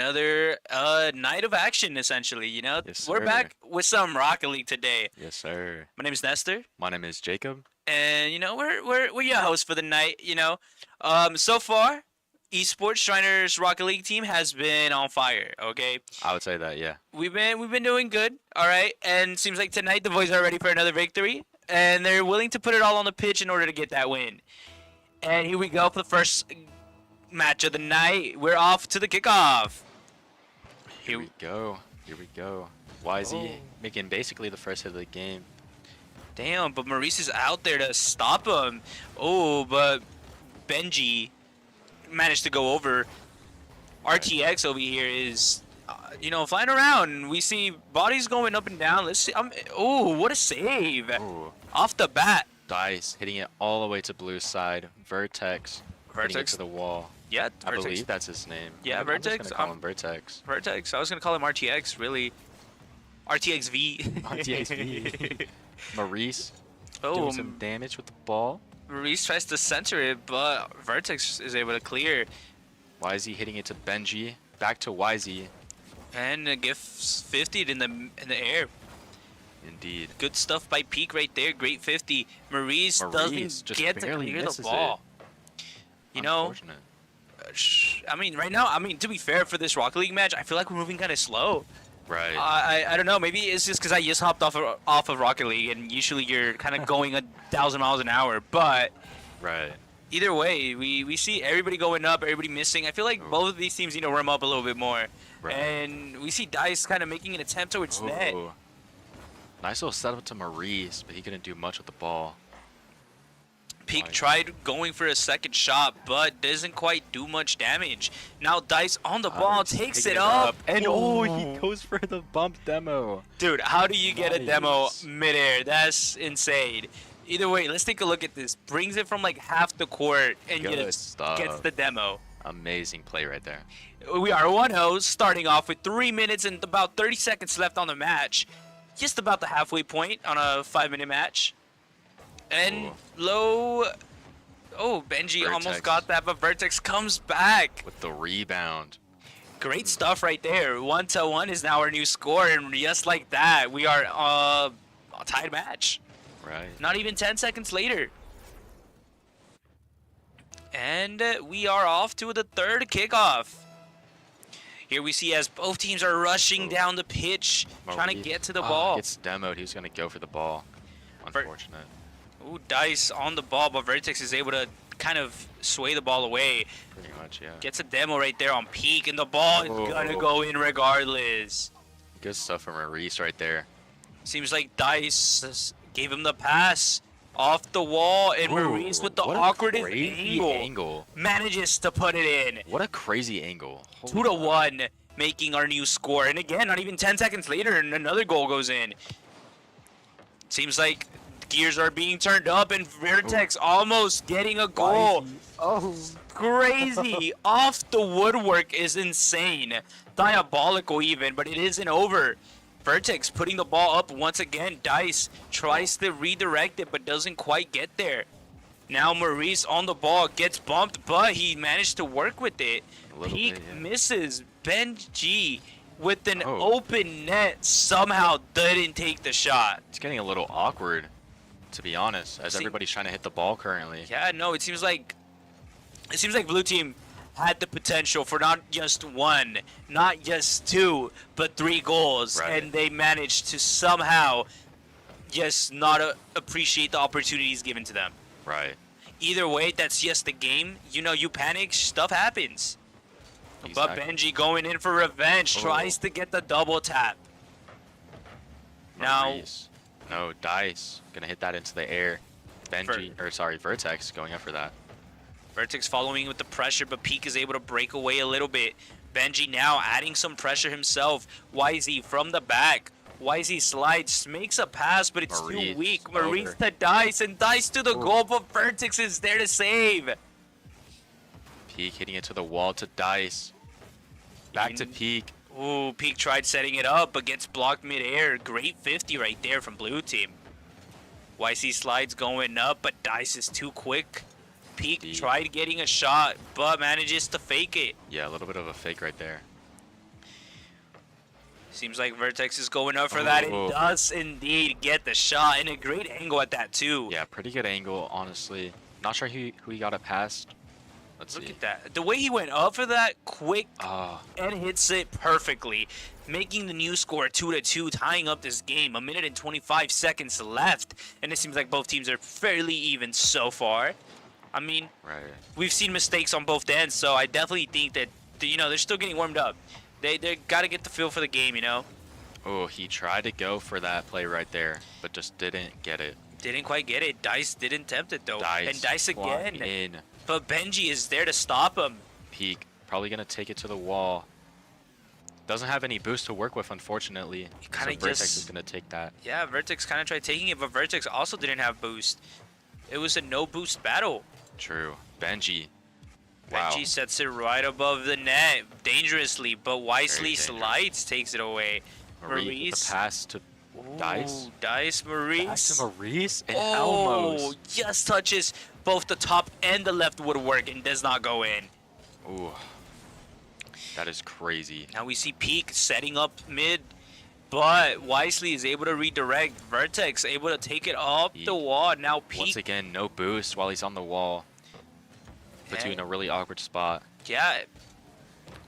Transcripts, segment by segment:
another night of action, essentially. Yes, We're sir. back with some Rocket League today. Yes, sir. My name is Nestor, My name is Jacob. and we're your host for the night. So far, Esports Schreiner's Rocket League team has been on fire. Okay, I would say that, yeah. we've been doing good. All right, and seems like tonight the boys are ready for another victory, and they're willing to put it all on the pitch in order to get that win. And here we go for the first match of the night. We're off to the kickoff. Here we go. Here we go. YZ Oh. making basically the first hit of the game. Damn, but Maurice is out there to stop him. Oh, but Benji managed to go over. RTX over here is, flying around. We see bodies going up and down. Let's see. Oh, what a save. Ooh. Off the bat. Dice hitting it all the way to blue side. Vertex hitting it Vertex. to the wall. Yeah, I Vertex. believe that's his name. Yeah, I'm Vertex, just gonna call him Vertex. Vertex. I was going to call him RTX, really. RTXV. RTXV. Maurice Oh, doing some damage with the ball. Maurice tries to center it, but Vertex is able to clear. YZ hitting it to Benji. Back to YZ. And gifts 50 in the air. Indeed. Good stuff by Peak right there. Great 50. Maurice doesn't just get to barely clear the misses ball. Unfortunate. Right now, to be fair for this Rocket League match, I feel like we're moving kind of slow. Right. I don't know. Maybe it's just because I just hopped off of Rocket League, and usually you're kind of going 1,000 miles an hour. But Right. either way, we see everybody going up, everybody missing. I feel like both of these teams need to warm up a little bit more. Right. And we see Dice kind of making an attempt towards net. Ooh. Nice little setup to Maurice, but he couldn't do much with the ball. Peak Nice. tried going for a second shot, but doesn't quite do much damage. Now Dice on the ball, Nice. takes Taking it up. And Ooh. he goes for the bump demo. Dude, how do you get a demo Nice. midair? That's insane. Either way, let's take a look at this. Brings it from like half the court and Good gets stuff. the demo. Amazing play right there. We are 1-0, starting off with 3 minutes and about 30 seconds left on the match. Just about the halfway point on a 5-minute match. And Ooh. low. Oh, Benji almost Vertex. got that, but Vertex comes back. With the rebound. Great stuff right there. 1-1 is now our new score, and just like that, we are a tied match. Right. Not even 10 seconds later. And we are off to the third kickoff. Here we see as both teams are rushing down the pitch, trying to Maurice. get to the Ah, ball. Gets demoed. He was going to go for the ball. Unfortunate. Ooh, Dice on the ball, but Vertex is able to kind of sway the ball away. Pretty much, yeah. Gets a demo right there on Peak, and the ball is gonna go in regardless. Good stuff from Maurice right there. Seems like Dice gave him the pass off the wall, and Maurice with the What a awkwardest crazy angle. manages to put it in. What a crazy angle. 2-1, making our new score. And again, not even 10 seconds later, and another goal goes in. Seems like gears are being turned up, and Vertex almost getting a goal. Oh. Crazy. Off the woodwork is insane. Diabolical even, but it isn't over. Vertex putting the ball up once again. Dice tries to redirect it, but doesn't quite get there. Now Maurice on the ball, gets bumped, but he managed to work with it. A little Peak bit, yeah. misses. Benji with an Oh. open net somehow didn't take the shot. It's getting a little awkward, to be honest, as See- everybody's trying to hit the ball currently. Yeah, no, it seems like blue team had the potential for not just one, not just two, but 3 goals, Right. and they managed to somehow just not appreciate the opportunities given to them. Right. Either way, that's just the game. You panic, stuff happens. But Exactly. Benji going in for revenge, Oh. tries to get the double tap. Now, Maurice. No, Dice. Gonna hit that into the air. Vertex going up for that. Vertex following with the pressure, but Peak is able to break away a little bit. Benji now adding some pressure himself. YZ from the back. YZ slides, makes a pass, but it's too Maurice weak. Maurice over. to Dice, and Dice to the Ooh. goal, but Vertex is there to save. Peak hitting it to the wall to Dice. Back to In- Peak. Ooh, Peak tried setting it up, but gets blocked midair. Great 50 right there from blue team. YC slides going up, but Dice is too quick. Peak Indeed. tried getting a shot, but manages to fake it. Yeah, a little bit of a fake right there. Seems like Vertex is going up for that. It does indeed get the shot, and a great angle at that too. Yeah, pretty good angle, honestly. Not sure who he got it past. Let's see. Look at that. The way he went up for that quick and hits it perfectly, making the new score 2-2, tying up this game. 1 minute and 25 seconds left, and it seems like both teams are fairly even so far. I mean, we've seen mistakes on both ends, so I definitely think that, you know, they're still getting warmed up. They got to get the feel for the game, you know? Oh, he tried to go for that play right there, but just didn't get it. Didn't quite get it. Dice didn't tempt it, though. And Dice again. In. But Benji is there to stop him. Peak. Probably going to take it to the wall. Doesn't have any boost to work with, unfortunately. So Vertex is going to take that. Yeah, Vertex kind of tried taking it, but Vertex also didn't have boost. It was a no-boost battle. True. Benji. Benji sets it right above the net, dangerously, but wisely slides, takes it away. Maurice. The pass to Dice. Dice, Maurice. Pass to Maurice and Elmos. Just touches both the top and the left woodwork and does not go in. Ooh. That is crazy. Now we see Peak setting up mid, but Wisely is able to redirect. Vertex able to take it up the wall. Now Peak. Once again, no boost while he's on the wall. Puts you in a really awkward spot. Yeah.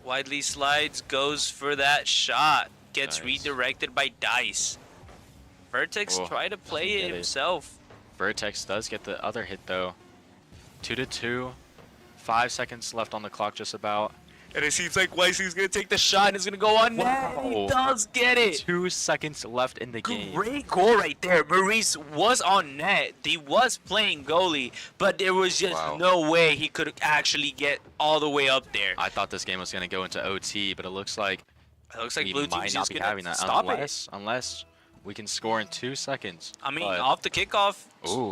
Widely slides, goes for that shot. Gets redirected by Dice. Vertex tried to play it himself. Vertex does get the other hit though. 2-2. 5 seconds left on the clock just about. And it seems like Wisely's going to take the shot and it's going to go on net. He does get it. 2 seconds left in the game. Great goal right there. Maurice was on net. He was playing goalie, but there was just no way he could actually get all the way up there. I thought this game was going to go into OT, but it looks like Blue Team's just going to stop it. Unless we can score in 2 seconds. I mean, off the kickoff,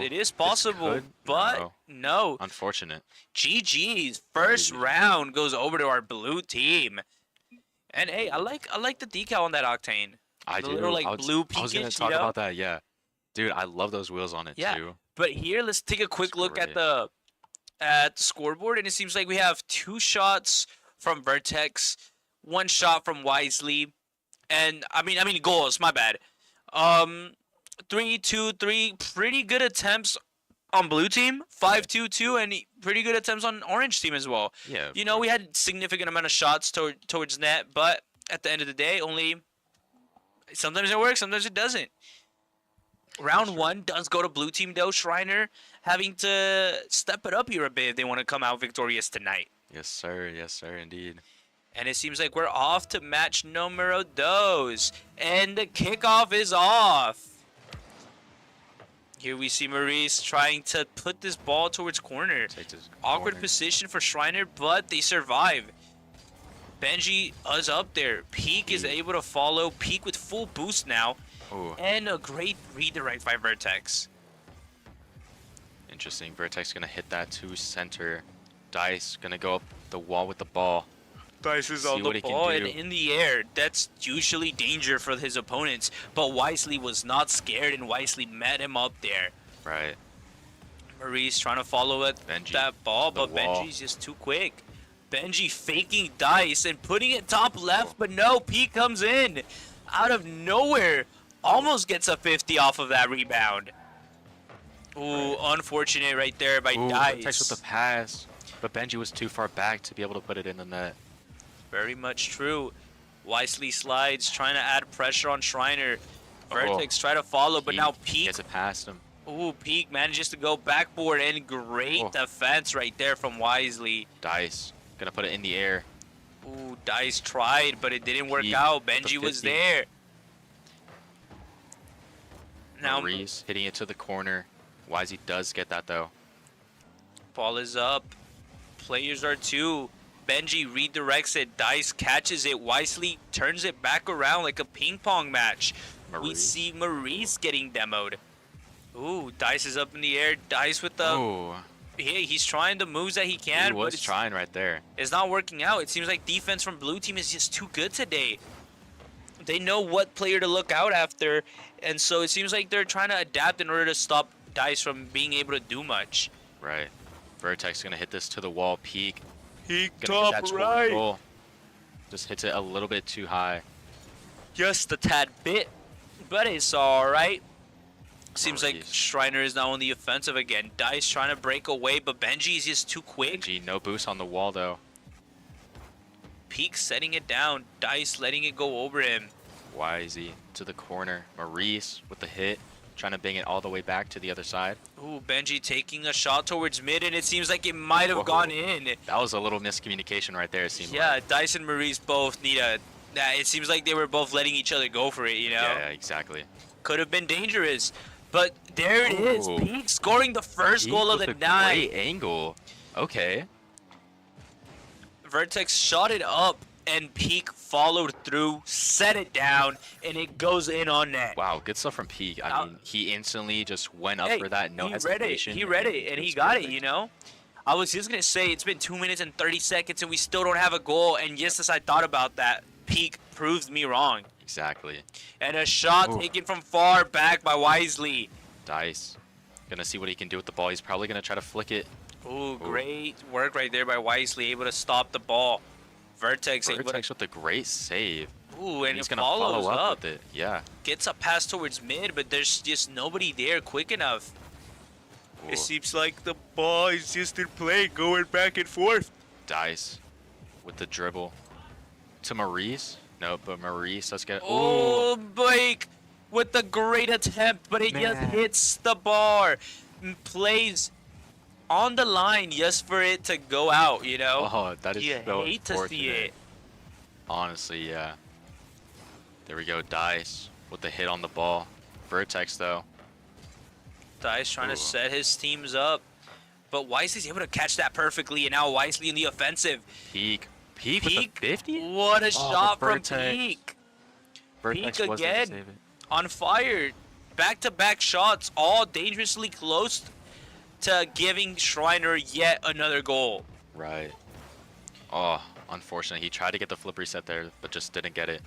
it is possible, but no. Unfortunate. GG's first round goes over to our blue team. And hey, I like the decal on that Octane. I do. Little, like, blue peakish, I was gonna talk about that. Yeah, dude, I love those wheels on it too. But here, let's take a quick look at the scoreboard, and it seems like we have 2 shots from Vertex, 1 shot from Wisely, and I mean goals. My bad. 3-2-3, pretty good attempts on blue team. 5-2-2, and pretty good attempts on orange team as well. Yeah. You know, we had significant amount of shots towards net, but at the end of the day, sometimes it works, sometimes it doesn't. Round 1 does go to blue team though. Schreiner having to step it up here a bit if they want to come out victorious tonight. Yes, sir. Yes, sir, indeed. And it seems like we're off to match numero dos. And the kickoff is off. Here we see Maurice trying to put this ball towards corner. Awkward position for Schreiner, but they survive. Benji is up there. Peak is able to follow. Peak with full boost now. Ooh. And a great redirect by Vertex. Interesting. Vertex going to hit that to center. Dice going to go up the wall with the ball. Dice is on the ball and in the air. That's usually danger for his opponents. But Wisely was not scared, and Wisely met him up there. Right. Maurice trying to follow that ball, but Benji's just too quick. Benji faking Dice and putting it top left, but no, Pete comes in. Out of nowhere. Almost gets a 50 off of that rebound. Ooh, unfortunate right there by Dice. Vertex with the pass. But Benji was too far back to be able to put it in the net. Very much true. Wisely slides, trying to add pressure on Schreiner. Vertex try to follow, but now Peak gets it past him. Ooh, Peak manages to go backboard, and great defense right there from Wisely. Dice gonna put it in the air. Ooh, Dice tried, but it didn't work out. Benji was there. Now Maurice hitting it to the corner. Wisely does get that though. Ball is up. Players are 2. Benji redirects it. Dice catches it. Wisely turns it back around like a ping pong match. We see Maurice getting demoed. Ooh, Dice is up in the air. Dice with the... he's trying the moves that he can. He was trying right there. It's not working out. It seems like defense from blue team is just too good today. They know what player to look out after. And so it seems like they're trying to adapt in order to stop Dice from being able to do much. Right. Vertex gonna hit this to the wall. Peak. Peak top right. Goal. Just hits it a little bit too high. just a tad bit, but it's alright. Seems like Maurice. Schreiner is now on the offensive again. Dice trying to break away, but Benji is just too quick. Benji, no boost on the wall though. Peak setting it down. Dice letting it go over him. Wisey to the corner. Maurice with the hit, trying to bang it all the way back to the other side. Ooh, Benji taking a shot towards mid, and it seems like it might have Whoa. gone in. That was a little miscommunication right there, it seemed Yeah, like. Dice and Maurice both need a... It seems like they were both letting each other go for it, you know? Yeah, exactly. Could have been dangerous. But there it is. Ooh. Peak scoring the first Peak goal of with the a night. great angle. Okay. Vertex shot it up, and Peak followed through, set it down, and it goes in on net. Wow, good stuff from Peak. I mean, he instantly just went up Hey, for that, no he read it. hesitation. He read it, and he was got perfect. it, you know? I was just going to say, it's been 2 minutes and 30 seconds, and we still don't have a goal, and just as I thought about that, Peak proved me wrong. Exactly. And a shot Ooh. taken from far back by Wisely. Dice. Gonna see what he can do with the ball. He's probably gonna try to flick it. Ooh, great work right there by Wisely, able to stop the ball. Vertex able to... Vertex with a great save. Ooh, and he's it gonna follows follow up. with it. Yeah. Gets a pass towards mid, but there's just nobody there quick enough. Ooh. It seems like the ball is just in play, going back and forth. Dice with the dribble to Maurice. No, but Maurice, let's get. Oh, Blake with the great attempt, but it just hits the bar. Plays on the line just for it to go out, you know? Oh, that is You so hate to see unfortunate. it. Honestly, yeah. There we go. Dice with the hit on the ball. Vertex though. Dice trying Ooh. to set his teams up. But Wisely's able to catch that perfectly, and now Wisely in the offensive. Peak. Peak with Peak, the 50? what a Oh, shot but from Vertex. Peak. Vertex Peak wasn't to again. save it. On fire. Back-to-back shots, all dangerously close to giving Schreiner yet another goal. Right. Oh, unfortunate. He tried to get the flip reset there, but just didn't get it.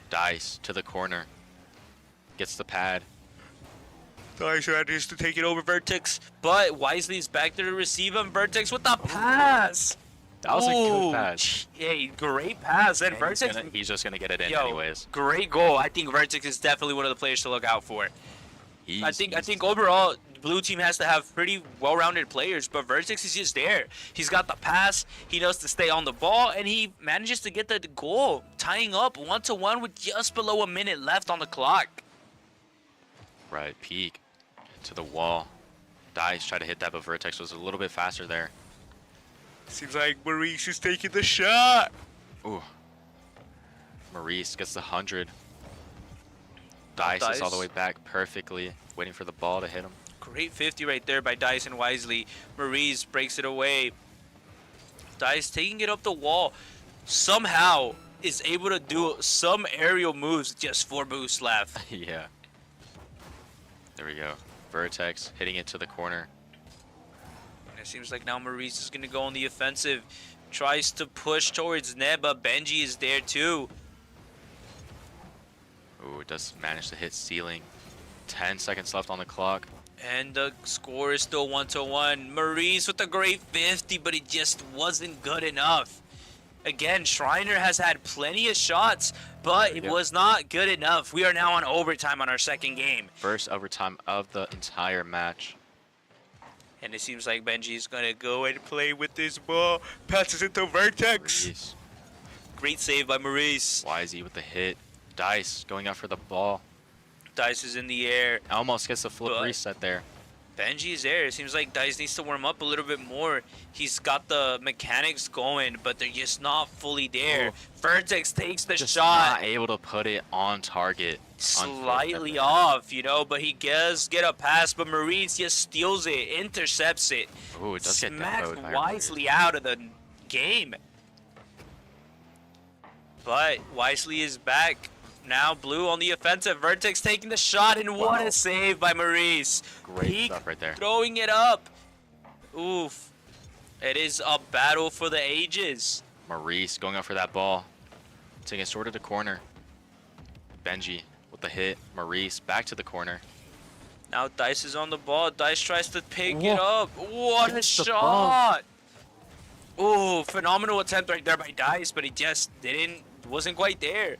Dice to the corner. Gets the pad. Dice manages to take it over Vertex, but Wisely's back there to receive him. Vertex with the pass. That was a good Ooh, pass. Hey, great pass. And And Vertex, he's just gonna get it in yo, anyways. great goal. I think Vertex is definitely one of the players to look out for. I think He's- overall, blue team has to have pretty well-rounded players, but Vertex is just there. He's got the pass, he knows to stay on the ball, and he manages to get the goal, tying up 1-1 with just below a minute left on the clock. Right, Peak to the wall. Dice tried to hit that, but Vertex was a little bit faster there. Seems like Maurice is taking the shot. Ooh. Maurice gets the 100. Dice is all the way back perfectly, waiting for the ball to hit him. Great 50 right there by Dice and Wisely. Maurice breaks it away. Dice taking it up the wall. Somehow is able to do some aerial moves, just 4 boosts left. Yeah. There we go. Vertex hitting it to the corner. And it seems like now Maurice is going to go on the offensive. Tries to push towards net, but Benji is there too. Ooh, it does manage to hit ceiling. 10 seconds left on the clock. And the score is still 1-1. Maurice with a great 50, but it just wasn't good enough. Again, Schreiner has had plenty of shots, but it was not good enough. We are now on overtime on our second game. First overtime of the entire match. And it seems like Benji is going to go and play with this ball. Passes it to Vertex. Maurice. Great save by Maurice. Wisey with the hit. Dice going out for the ball. Dice is in the air. Almost gets the flip But- reset there. Benji is there. It seems like Dice needs to warm up a little bit more. He's got the mechanics going, but they're just not fully there. Ooh. Vertex takes the Just shot. not able to put it on target. Slightly off, you know, but he does get a pass, but Maurice just steals it, intercepts it, Ooh, it does get smacks demoed by Wisely out of the game. But Wisely is back. Now blue on the offensive. Vertex taking the shot, and what a save by Maurice. Great Peak stuff right there. throwing it up. Oof. It is a battle for the ages. Maurice going out for that ball. Taking it sort of to corner. Benji with the hit. Maurice back to the corner. Now Dice is on the ball. Dice tries to pick it up. What a Gets the shot! Ooh, phenomenal attempt right there by Dice, but he just wasn't quite there.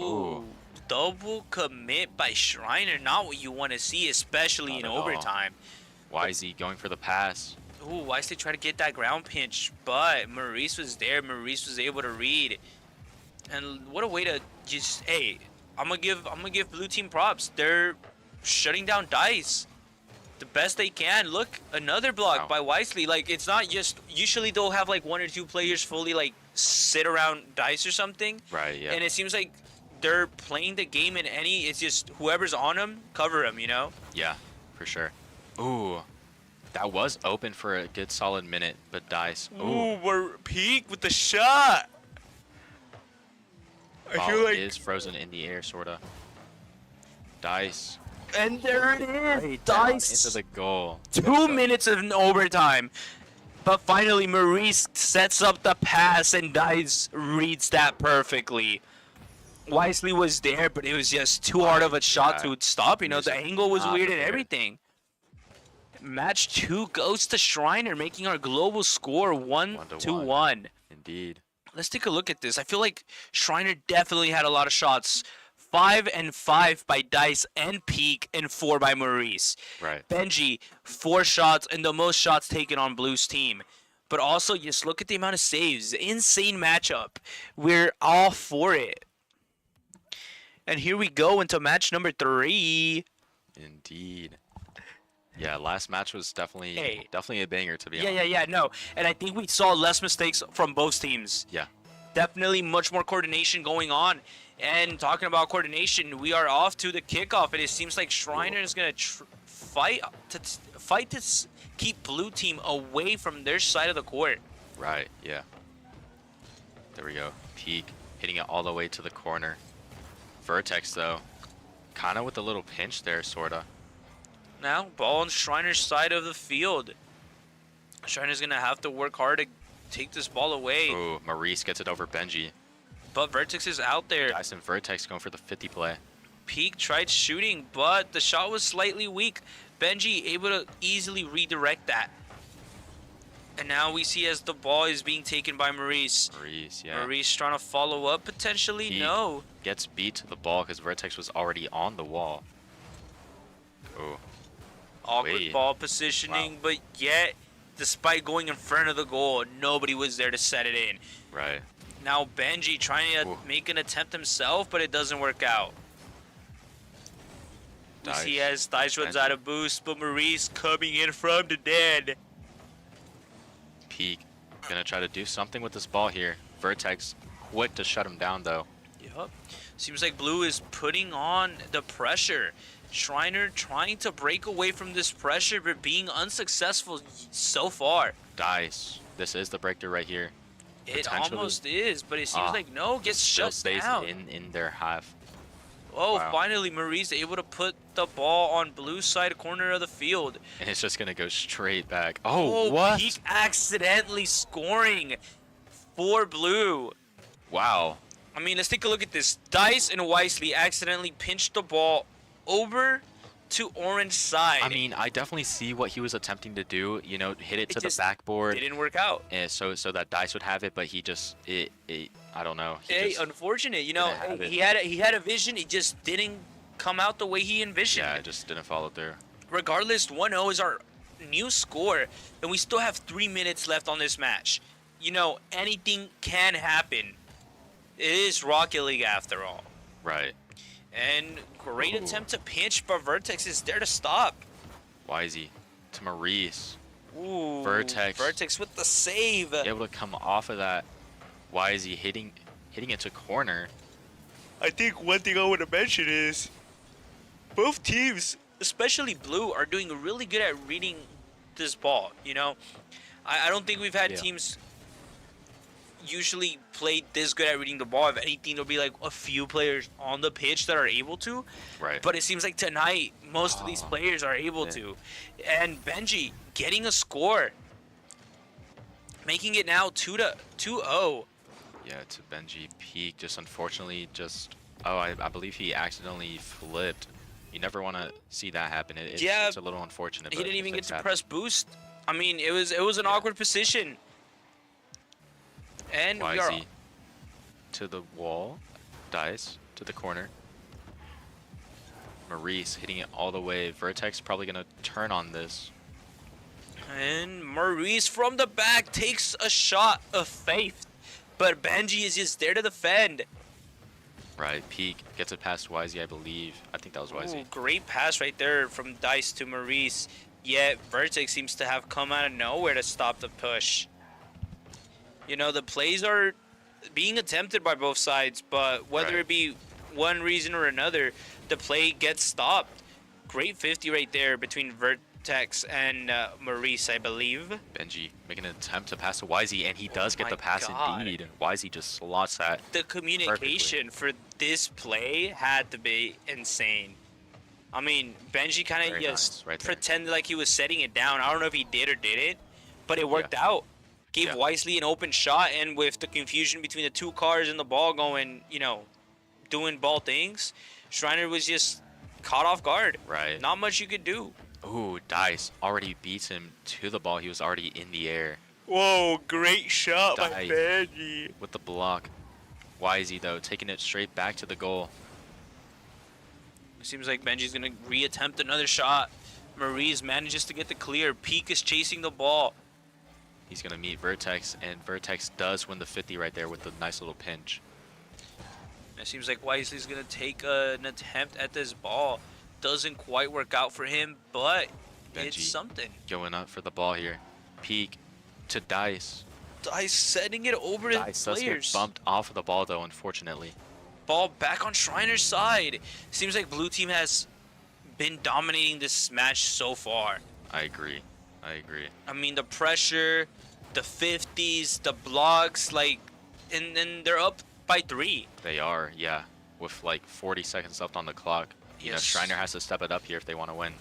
Ooh. Double commit by Schreiner. Not what you want to see, especially in overtime. YZ going for the pass. Ooh, Wisely tried to get that ground pinch, but Maurice was there. Maurice was able to read. And what a way to just, hey, I'm gonna give blue team props. They're shutting down Dice the best they can. Look, another block by Wisely. Like, it's not just, usually they'll have like 1 or 2 players fully like sit around Dice or something. Right, yeah. And it seems like they're playing the game in any, it's just whoever's on them, cover them, you know? Yeah, for sure. Ooh, that was open for a good solid minute, but Dice. Ooh, we're peak with the shot. I feel like is frozen in the air, sorta. Dice. And there it is. Right Dice into the goal. 2 minutes of overtime. But finally, Maurice sets up the pass and Dice reads that perfectly. Wisely was there, but it was just too hard of a shot to stop. You know, the angle was weird and everything. Match 2 goes to Schreiner, making our global score 1-1. Indeed. Let's take a look at this. I feel like Schreiner definitely had a lot of shots. 5 and 5 by Dice and Peak, and 4 by Maurice. Right. Benji, 4 shots, and the most shots taken on Blue's team. But also, just look at the amount of saves. Insane matchup. We're all for it. And here we go into match number 3. Indeed. Yeah, last match was definitely a banger, to be honest. Yeah, no. And I think we saw less mistakes from both teams. Yeah. Definitely much more coordination going on. And talking about coordination, we are off to the kickoff, and it seems like Schreiner is going to fight to keep blue team away from their side of the court. Right, yeah. There we go. Peak, hitting it all the way to the corner. Vertex, though, kind of with a little pinch there, sort of. Now, ball on Schreiner's side of the field. Schreiner's going to have to work hard to take this ball away. Ooh, Maurice gets it over Benji. But Vertex is out there. Dice and Vertex going for the 50 play. Peak tried shooting, but the shot was slightly weak. Benji able to easily redirect that. And now we see as the ball is being taken by Maurice. Maurice, yeah. Maurice trying to follow up, potentially. Peak no. Gets beat to the ball because Vertex was already on the wall. Ooh. Awkward ball positioning, but yet, despite going in front of the goal, nobody was there to set it in. Right. Now Benji trying to make an attempt himself, but it doesn't work out. We see as Dice runs out of boost, but Maurice coming in from the dead. Peak gonna try to do something with this ball here. Vertex quick to shut him down, though. Yep. Seems like Blue is putting on the pressure. Schreiner trying to break away from this pressure, but being unsuccessful so far. Dice. This is the breakthrough right here. It almost is, but it seems like no, gets shut down. in their half. Oh, finally Maurice able to put the ball on blue side corner of the field. And it's just gonna go straight back. Oh, what? Peak accidentally scoring for blue. Wow. I mean, let's take a look at this. Dice and Wisely accidentally pinched the ball over to orange side. I mean, I definitely see what he was attempting to do. You know, hit it to the backboard. It didn't work out. And so that Dice would have it, but he just I don't know. Unfortunate. You know, he had a vision. It just didn't come out the way he envisioned. Yeah, it just didn't follow through. Regardless, 1-0 is our new score, and we still have 3 minutes left on this match. You know, anything can happen. It is Rocket League after all. Right. And great attempt to pinch, but Vertex is there to stop. YZ to Maurice. Ooh, Vertex with the save. Able to come off of that. YZ hitting it to corner. I think one thing I want to mention is both teams, especially Blue, are doing really good at reading this ball. You know, I don't think we've had teams usually played this good at reading the ball. If anything, there'll be like a few players on the pitch that are able to. Right. But it seems like tonight, most of these players are able to. And Benji getting a score. Making it now 2-0. Yeah, to Benji. Peak just unfortunately I believe he accidentally flipped. You never want to see that happen. It's a little unfortunate. He didn't even get to press boost. I mean, it was an awkward position. And YZ to the wall. Dice to to the corner. Maurice hitting it all the way. Vertex probably going to turn on this. And Maurice from the back takes a shot of faith. But Benji is just there to defend. Right, Peak gets it past Wisey, I believe. I think that was Wisey. Ooh, great pass right there from Dice to Maurice. Yet Vertex seems to have come out of nowhere to stop the push. You know, the plays are being attempted by both sides, but whether it be one reason or another, the play gets stopped. Great 50 right there between Vertex and Maurice, I believe. Benji making an attempt to pass to Wisey, and he does get the pass indeed. Wisey just slots that. The communication for this play had to be insane. I mean, Benji kind of just pretended like he was setting it down. I don't know if he did or didn't, but it worked out. Gave Wisely an open shot, and with the confusion between the two cars and the ball going, you know, doing ball things, Schreiner was just caught off guard. Right. Not much you could do. Ooh, Dice already beats him to the ball. He was already in the air. Whoa, great shot by Benji. With the block. Wisey, though, taking it straight back to the goal. It seems like Benji's going to reattempt another shot. Maurice manages to get the clear. Peak is chasing the ball. He's going to meet Vertex, and Vertex does win the 50 right there with a nice little pinch. It seems like Wisely's going to take an attempt at this ball. Doesn't quite work out for him, but Benji it's something. Going up for the ball here. Peak to Dice. Dice setting it over to Dice players. does get bumped off of the ball, though, unfortunately. Ball back on Schreiner's side. Seems like blue team has been dominating this match so far. I agree. I mean, the pressure, the 50s, the blocks, like, and they're up by 3. They are, yeah. With like 40 seconds left on the clock. You know, Schreiner has to step it up here if they want to win.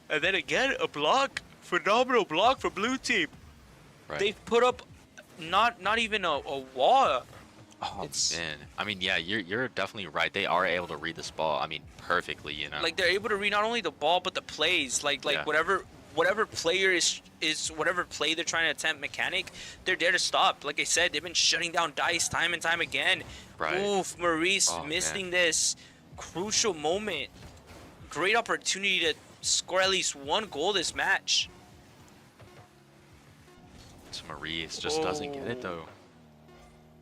And then again, a block. Phenomenal block for blue team. Right. They've put up not even a wall. Oh, man. I mean, yeah, you're definitely right. They are able to read this ball, I mean, perfectly, you know. Like, they're able to read not only the ball, but the plays. Like whatever player is whatever play they're trying to attempt mechanic, they're there to stop. Like I said, they've been shutting down Dice time and time again. Right. Oof, Maurice missing this crucial moment. Great opportunity to score at least one goal this match. So Maurice just doesn't get it, though.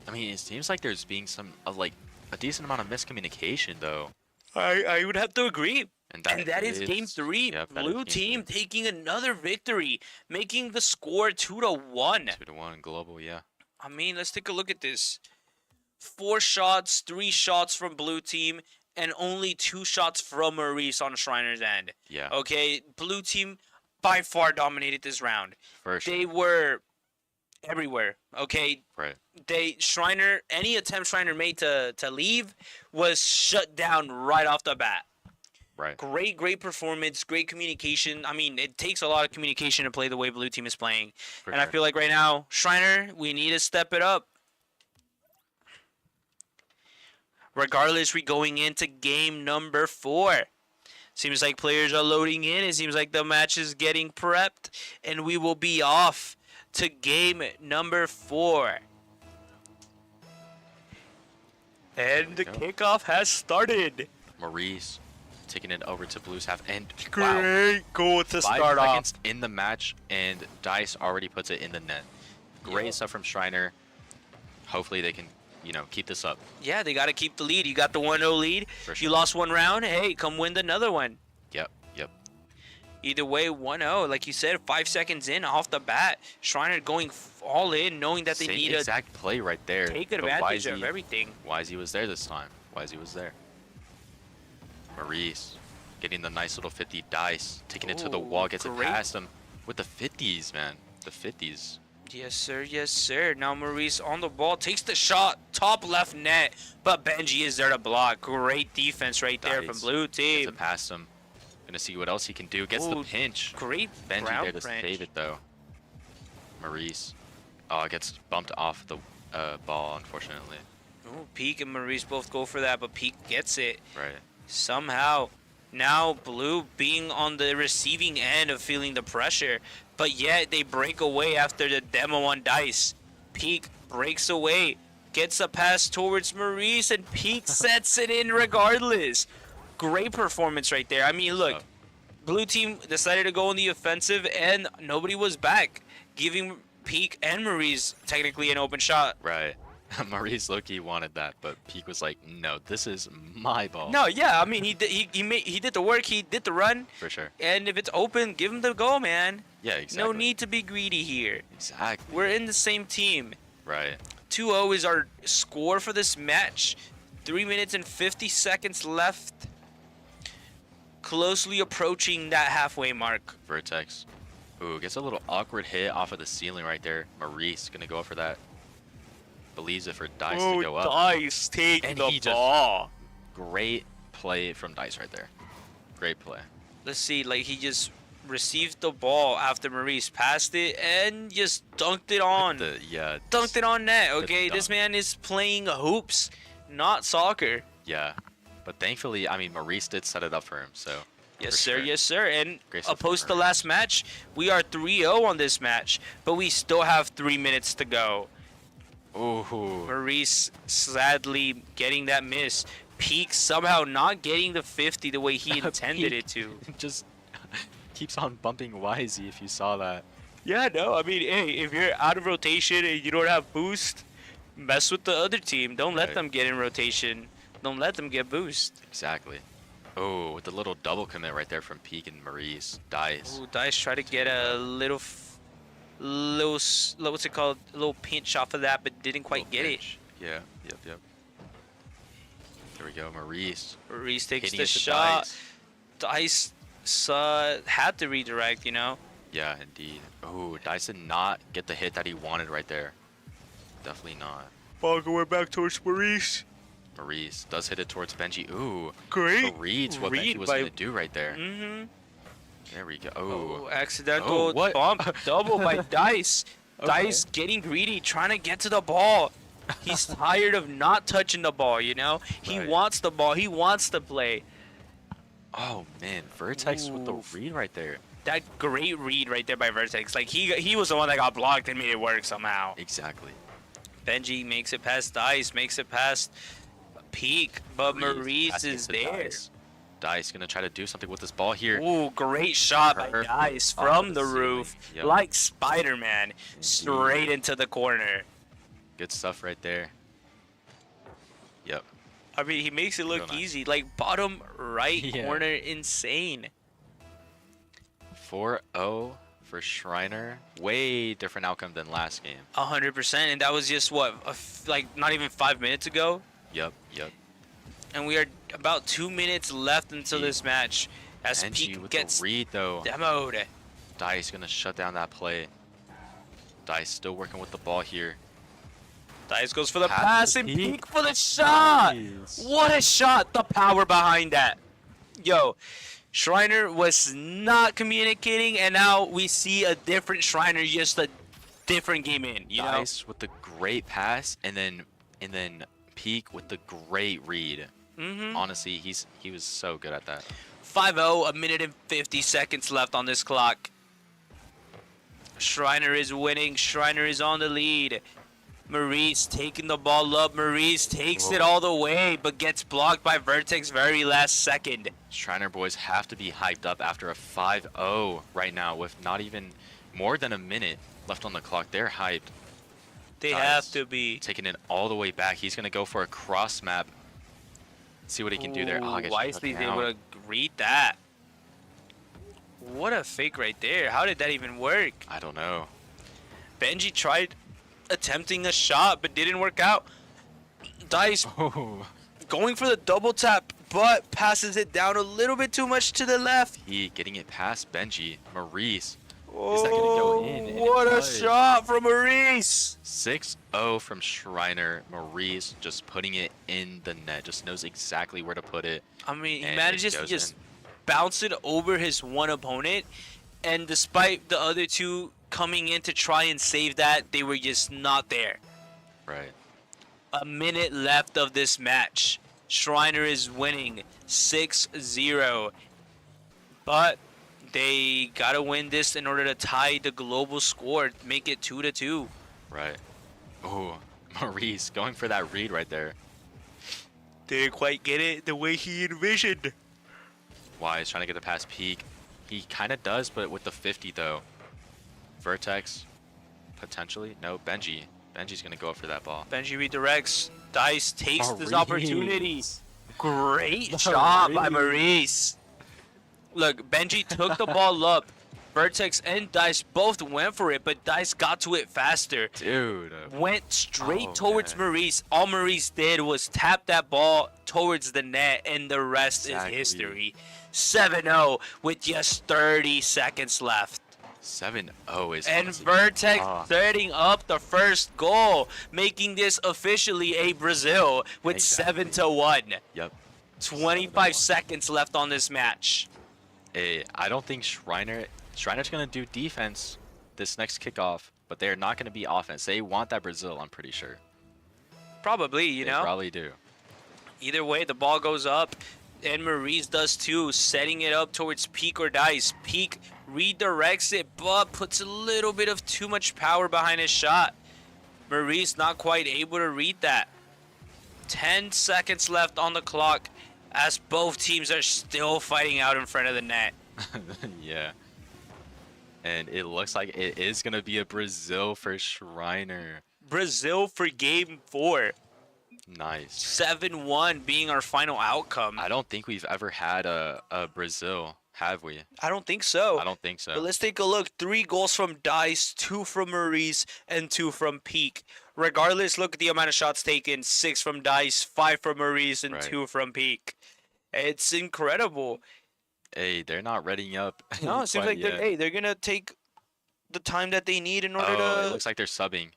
I mean, it seems like there's being like a decent amount of miscommunication, though. I would have to agree. And that is game 3. Yep, blue team taking another victory, making the score 2-1. 2-1 global, yeah. I mean, let's take a look at this. 4 shots, 3 shots from blue team, and only 2 shots from Maurice on Schreiner's end. Yeah. Okay, blue team by far dominated this round. For sure. They were everywhere. Okay. Right. Schreiner, any attempt Schreiner made to leave was shut down right off the bat. Right. Great performance, great communication. I mean, it takes a lot of communication to play the way blue team is playing. I feel like right now, Schreiner, we need to step it up. Regardless, we're going into game number 4. Seems like players are loading in. It seems like the match is getting prepped. And we will be off to game number 4. And the kickoff has started. Maurice taking it over to Blue's half. And great goal to start off. 5 seconds in the match, and Dice already puts it in the net. Great stuff from Schreiner. Hopefully they can, you know, keep this up. Yeah, they got to keep the lead. You got the 1-0 lead. You lost one round. Hey, come win another one. Yep. Either way, 1-0. Like you said, 5 seconds in off the bat. Schreiner going all in, knowing that they need a exact play right there. Take advantage of everything. Wisey was there this time. Wisey was there. Maurice getting the nice little 50 Dice, taking it to the wall, gets it past him with the 50s, man. The 50s. Yes, sir. Now Maurice on the ball, takes the shot, top left net, but Benji is there to block. Great defense right there from blue team. Gets it past him. Gonna see what else he can do. Gets the pinch. Great Benji there to save it, though. Maurice. Oh, gets bumped off the ball, unfortunately. Oh, Peak and Maurice both go for that, but Peak gets it. Right. Somehow. Now blue being on the receiving end of feeling the pressure, but yet they break away after the demo on Dice. Peak breaks away, Gets a pass towards Maurice, and Peak sets it in regardless. Great performance right there. I mean, look, blue team decided to go on the offensive, and nobody was back, giving Peak and Maurice technically an open shot. Right. Maurice Loki wanted that, but Peak was like, no, this is my ball. No, yeah, I mean, he did the work, he did the run, For sure. and if it's open, give him the goal, man. Yeah, exactly. No need to be greedy here. Exactly. We're in the same team. Right. 2-0 is our score for this match. 3 minutes and 50 seconds left. Closely approaching that halfway mark. Vertex. Ooh, gets a little awkward hit off of the ceiling right there. Maurice gonna go for that. Believes it for Dice to go up. Dice taking And the he just- ball. Great play from Dice right there. Great play. Let's see, like he just received the ball after Maurice passed it and just dunked it on. Dunked it on net, okay? This man is playing hoops, not soccer. Yeah. But thankfully, I mean, Maurice did set it up for him, so. Yes, for sir. sure. Yes, sir. And Great stuff from opposed to Maurice. last match, we are 3-0 on this match, but we still have 3 minutes to go. Ooh. Maurice sadly getting that miss. Peak somehow not getting the 50 the way he intended it to. Just keeps on bumping Wisey if you saw that. Yeah, no, I mean, hey, if you're out of rotation and you don't have boost, mess with the other team. Don't let Right. them get in rotation. Don't let them get boost. Exactly. Oh, with the little double commit right there from Peak and Maurice. Dice. Ooh, Dice try to get a little, what's it called? A little pinch off of that, but didn't quite get it. Yeah. Yep. There we go. Maurice. Maurice takes Hitting the it to shot. Dice. Dice had to redirect, you know? Yeah, indeed. Oh, Dice did not get the hit that he wanted right there. Definitely not. Ball going back towards Maurice. Maurice does hit it towards Benji. Ooh. Great Reads what Benji was by- going to do right there. Mm-hmm. There we go. Oh, Oh. accidental Oh, what? bump. Double by Dice. Okay. Dice getting greedy, trying to get to the ball. He's tired of not touching the ball, you know? He Right. wants the ball. He wants to play. Oh, man. Vertex with the Oof. read right there. That great read right there by Vertex. Like, he was the one that got blocked and made it work somehow. Exactly. Benji makes it past Dice, makes it past Peak, but Maurice passing it is to there. Dice. Dice gonna try to do something with this ball here. Ooh, great shot by Perfect. Dice Off from of the the ceiling. roof. Yep. Like Spider-Man, straight into the corner. Good stuff right there. Yep. I mean, he makes it look Real nice. easy. Like, bottom right Yeah. corner, insane. 4-0 for Schreiner. Way different outcome than last game. 100%. And that was just, what, like, not even 5 minutes ago? Yep. And we are about 2 minutes left until Yeah. this match. As Benji Peak with gets the read though. demoed. Dice gonna shut down that play. Dice still working with the ball here. Dice goes for the Pass pass to and Peak. Peak for the shot. Nice. What a shot. The power behind that. Yo, Schreiner was not communicating, and now we see a different Schreiner, just a different game in, you know? Dice with the great pass, and then Peak with the great read. Mm-hmm. Honestly, he was so good at that. 5-0, a minute and 50 seconds left on this clock. Schreiner is winning. Schreiner is on the lead. Maurice taking the ball up. Maurice takes it all the way, but gets blocked by Vertex very last second. Schreiner boys have to be hyped up after a 5-0 right now with not even more than a minute left on the clock. They're hyped. They Dice have to be. taking it all the way back. He's gonna go for a cross map. See what he can do there. Oh, I guess Wisely's able to read that. What a fake right there. How did that even work? I don't know. Benji tried attempting a shot, but didn't work out. Dice Oh, going for the double tap, but passes it down a little bit too much to the left. he getting it past Benji. Maurice. Oh, that gonna go in? And it what a does. shot from Maurice. 6-0 from Schreiner. Maurice just putting it in the net. Just knows exactly where to put it. I mean, he And it manages to goes just in. bounce it over his one opponent, and despite the other two coming in to try and save that, they were just not there. Right. A minute left of this match. Schreiner is winning 6-0. But they gotta win this in order to tie the global score, make it 2-2. Right. Oh, Maurice going for that read right there. Didn't quite get it the way he envisioned. Wise trying to get the pass Peak. He kind of does, but with the 50 though. Vertex, potentially. No, Benji. Benji's going to go up for that ball. Benji redirects. Dice takes this Maurice. opportunity. Great shot by Maurice. Look, Benji took the ball up. Vertex and Dice both went for it, but Dice got to it faster. Dude. Went straight towards Maurice. All Maurice did was tap that ball towards the net, and the rest is history. 7-0 with just 30 seconds left. 7-0 is And honestly, Vertex setting up the first goal, making this officially a Brazil with 7-1. Yep. 25 seconds left on this match. Hey, I don't think Schreiner's going to do defense this next kickoff, but they're not going to be offense. They want that Brazil, I'm pretty sure. Probably, you know. They probably do. Either way, the ball goes up, and Maurice does too, setting it up towards Peak or Dice. Peak redirects it, but puts a little bit of too much power behind his shot. Maurice not quite able to read that. 10 seconds left on the clock as both teams are still fighting out in front of the net. Yeah. And it looks like it is going to be a Brazil for Schreiner. Brazil for game 4. Nice. 7-1 being our final outcome. I don't think we've ever had a Brazil, have we? I don't think so. I don't think so. But let's take a look. 3 goals from Dice, 2 from Maurice, and 2 from Peak. Regardless, look at the amount of shots taken. 6 from Dice, 5 from Maurice, and 2 from Peak. It's incredible. Hey, they're not readying up. No, it seems like they're going to take the time that they need in order to... It looks like they're subbing.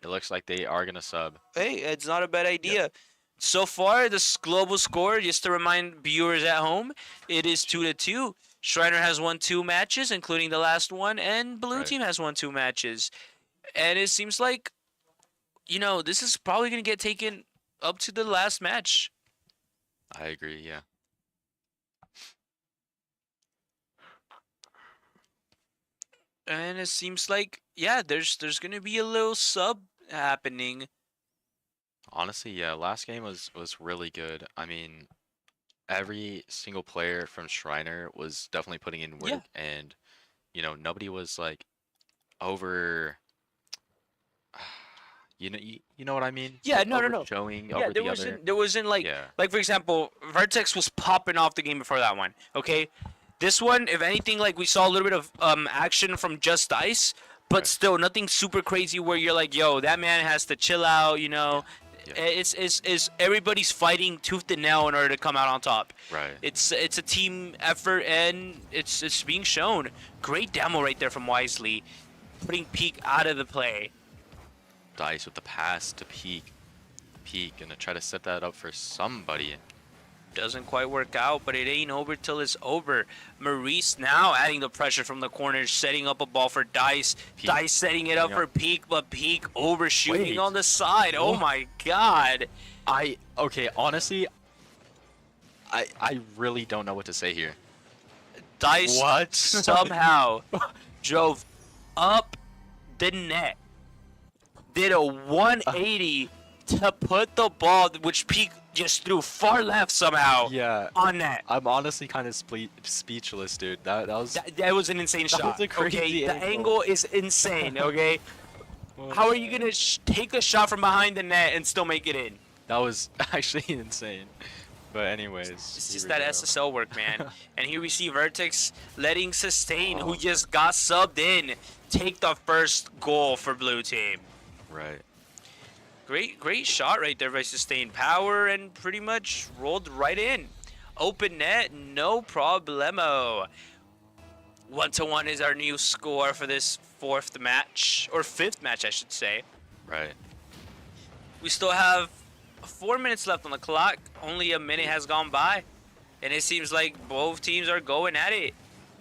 It looks like they are going to sub. Hey, it's not a bad idea. Yep. So far, this global score, just to remind viewers at home, it is 2-2. Schreiner has won 2 matches, including the last one, and Blue Team has won 2 matches. And it seems like, you know, this is probably going to get taken up to the last match. I agree, yeah. And it seems like, yeah, there's going to be a little sub happening. Honestly, yeah, last game was really good. I mean, every single player from Schreiner was definitely putting in work, and you know, nobody was like over. You know what I mean? Yeah, like no. Showing over the other. There wasn't like for example, Vertex was popping off the game before that one. Okay, this one, if anything, like we saw a little bit of action from Just Dice, but still nothing super crazy where you're like, yo, that man has to chill out, you know. It's everybody's fighting tooth and nail in order to come out on top. Right. It's a team effort, and it's being shown. Great demo right there from Wisely, putting Peak out of the play. Dice with the pass to Peak. Peak gonna try to set that up for somebody. Doesn't quite work out, but it ain't over till it's over. Maurice now adding the pressure from the corner, setting up a ball for Dice. Peak. Dice setting it up for Peak, but Peak overshooting on the side. Oh my god. Okay, honestly, I really don't know what to say here. Dice somehow drove up the net, did a 180 to put the ball, which Peak just threw far left somehow. On net. I'm honestly kind of speechless, dude. That was an insane shot. Was a crazy the angle is insane. Okay, how are you gonna take a shot from behind the net and still make it in? That was actually insane. But anyways, it's just that SSL work, man. And here we see Vertex letting Sustain, who just got subbed in, take the first goal for Blue Team. Right. Great shot right there by Sustained Power, and pretty much rolled right in. Open net, no problemo. 1-1 is our new score for this 4th match, or 5th match, I should say. Right. We still have 4 minutes left on the clock. Only a minute has gone by, and it seems like both teams are going at it.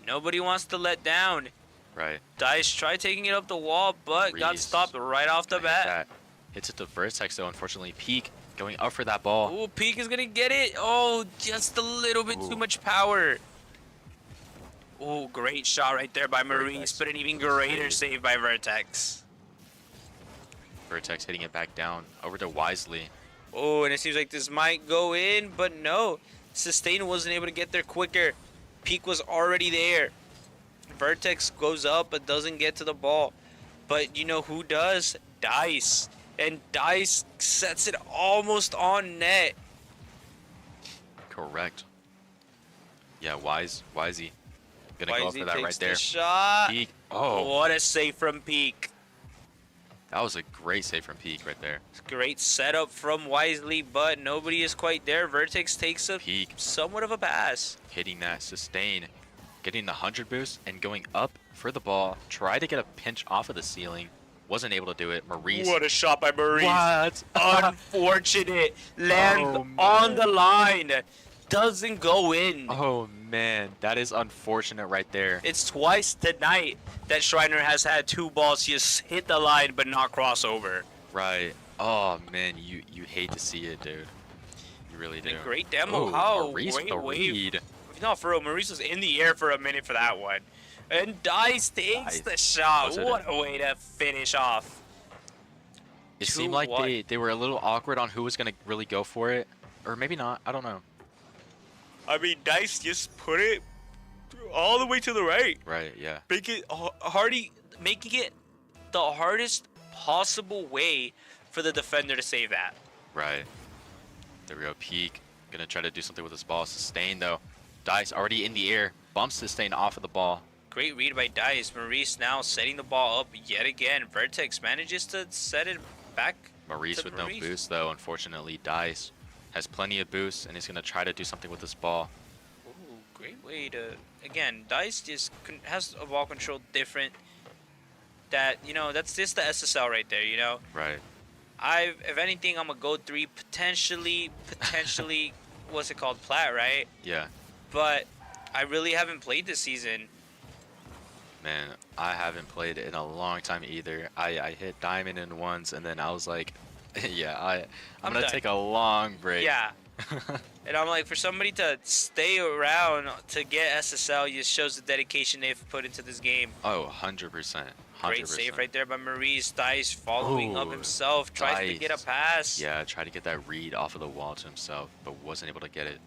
Nobody wants to let down. Right. Dice tried taking it up the wall, but got stopped right off the bat. Hits it to Vertex, though. Unfortunately, Peak going up for that ball. Oh, Peak is going to get it. Oh, just a little bit too much power. Oh, great shot right there by Maurice, but an even greater save by Vertex. Vertex hitting it back down over to Wisely. Oh, and it seems like this might go in, but no. Sustain wasn't able to get there quicker. Peak was already there. Vertex goes up but doesn't get to the ball. But you know who does? Dice. And Dice sets it almost on net. Correct. Yeah, Wisey. Gonna go for that right there. The shot. Peak. Oh, What a save from Peak. that was a great save from Peak right there. Great setup from Wisely, but nobody is quite there. Vertex takes a Peak somewhat of a pass. hitting that sustain, getting the 100 boost and going up for the ball. Tried to get a pinch off of the ceiling. Wasn't able to do it. Maurice. What a shot by Maurice. What? Unfortunate. Lands Oh, on the line. Doesn't go in. Oh man, that is unfortunate right there. It's twice tonight that Schreiner has had 2 balls just hit the line but not cross over. Right. Oh man, you hate to see it, dude. You really do. A great demo. Oh, How? Maurice with Great the wave. read. No, for real. Maurice was in the air for a minute for that one. And Dice takes Dice. the shot. Was it What a way to finish off. It seemed like 2-1. they were a little awkward on who was gonna really go for it, or maybe not. I don't know. I mean, Dice just put it all the way to the right. Right. Yeah. Making it the hardest possible way for the defender to save that. Right. There we go. Peak. Gonna try to do something with this ball. Sustain though. Dice already in the air. Bumps Sustain off of the ball. Great read by Dice. Maurice now setting the ball up yet again. Vertex manages to set it back. Maurice with no boost though. Unfortunately, Dice has plenty of boost and he's gonna try to do something with this ball. Ooh, great way to... Again, Dice just has a ball control different. That, you know, that's just the SSL right there, you know? Right. If anything, I'm gonna go 3, potentially, what's it called? Plat, right? Yeah. But I really haven't played this season. Man, I haven't played it in a long time either. I hit Diamond in once and then I was like, yeah, I'm gonna done. take a long break. Yeah. And I'm like, for somebody to stay around to get SSL just shows the dedication they've put into this game. Oh, 100%. Great save right there by Maurice. Dice following up Ooh, himself. Tries to get a Dice. pass. Yeah, tried to get that read off of the wall to himself, but wasn't able to get it.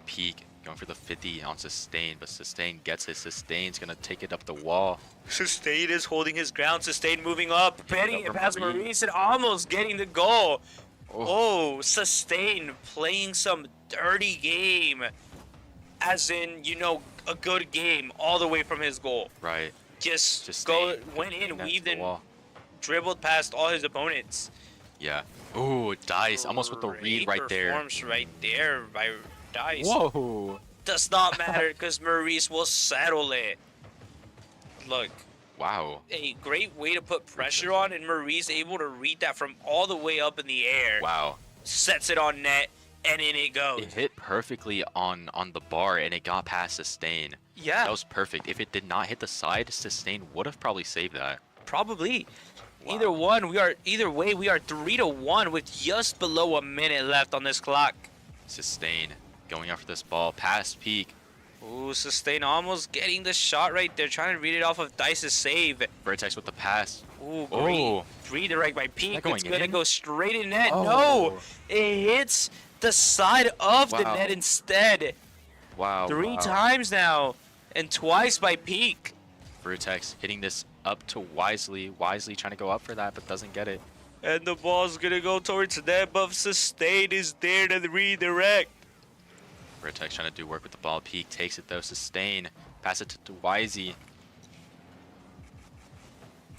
Peak, going for the 50 on Sustain, but Sustain gets it. Sustain's gonna take it up the wall. Sustain is holding his ground. Sustain moving up. Petting it past Maurice. Maurice and almost getting the goal. Oh. Oh, Sustain playing some dirty game. As in, you know, a good game all the way from his goal. Right. Just Sustain went in, hitting that to weaved the in, wall. dribbled past all his opponents. Yeah. Ooh, Dice, almost with the read right there. Performance right there by Dice. Whoa. Does not matter because Maurice will settle it. Look, Wow. a great way to put pressure on, and Maurice able to read that from all the way up in the air. Wow. Sets it on net, and in it goes. It hit perfectly on the bar and it got past Sustain. Yeah, That was perfect. If it did not hit the side, Sustain would have probably saved that. probably. Wow. Either way, we are 3-1 with just below a minute left on this clock. Sustain going after this ball past Peak. Ooh, Sustain almost getting the shot right there, trying to read it off of Dice's save. Vertex with the pass. Ooh, great Oh. redirect by Peak. going It's gonna in? go straight in net. Oh. No, it hits the side of the Wow. net instead. Wow. 3 wow. times now, and twice by Peak. Vertex hitting this up to Wisely. Wisely trying to go up for that, but doesn't get it. And the ball's gonna go towards net, but Sustain is there to redirect. Vertex trying to do work with the ball. Peak takes it though. Sustain. Pass it to Wisey.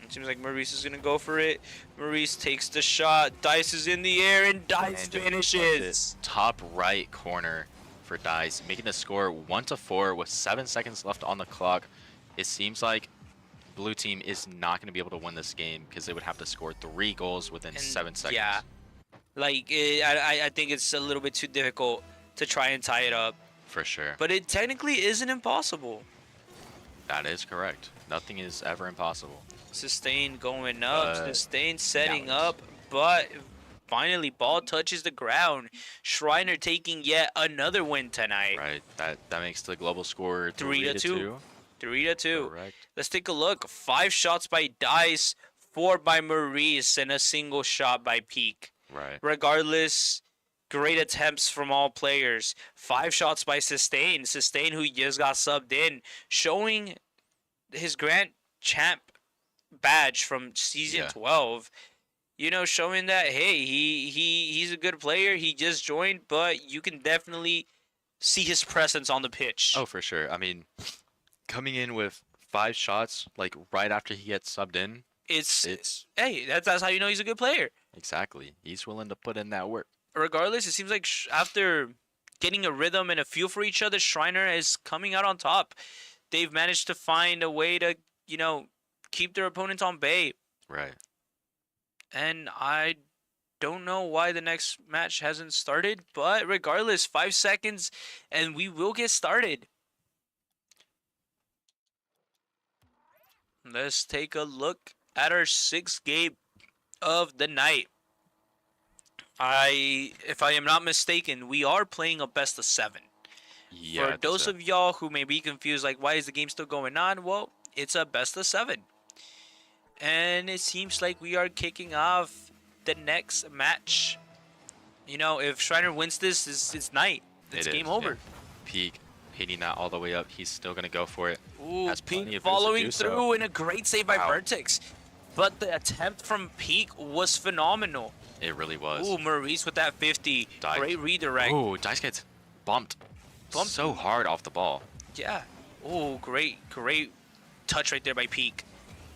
It seems like Maurice is gonna go for it. Maurice takes the shot. Dice is in the air, and Dice And just finishes. Top right corner for Dice, making the score 1-4 with 7 seconds left on the clock. It seems like blue team is not going to be able to win this game because they would have to score 3 goals within And 7 seconds. Yeah, like I think it's a little bit too difficult to try and tie it up. For sure. But it technically isn't impossible. That is correct. Nothing is ever impossible. Sustain going up, Sustain setting now up, but finally ball touches the ground. Schreiner taking yet another win tonight. Right. That makes the global score 3-2. 3-2. Correct. Let's take a look. 5 shots by Dice, 4 by Maurice and a single shot by Peak. Right. Regardless, great attempts from all players. 5 shots by Sustain. Sustain, who just got subbed in, showing his Grand Champ badge from season 12. You know, showing that, hey, he's a good player. He just joined, but you can definitely see his presence on the pitch. Oh, for sure. I mean, coming in with 5 shots, like right after he gets subbed in, it's hey, that's how you know he's a good player. Exactly. He's willing to put in that work. Regardless, it seems like after getting a rhythm and a feel for each other, Schreiner is coming out on top. They've managed to find a way to, you know, keep their opponents on bay. Right. And I don't know why the next match hasn't started, but regardless, 5 seconds and we will get started. Let's take a look at our 6th game of the night. If I am not mistaken, we are playing a best of 7. Yeah. For those of y'all who may be confused, like, why is the game still going on? Well, it's a best of 7. And it seems like we are kicking off the next match. You know, if Schreiner wins this, it's night. It's game over. Yeah. Peak hitting that all the way up. He's still going to go for it. Ooh, Peak following through and a great save by Vertex. But the attempt from Peak was phenomenal. It really was. Ooh, Maurice with that 50. Dice. Great redirect. Ooh, Dice gets bumped so hard off the ball. Yeah. Ooh, great touch right there by Peak.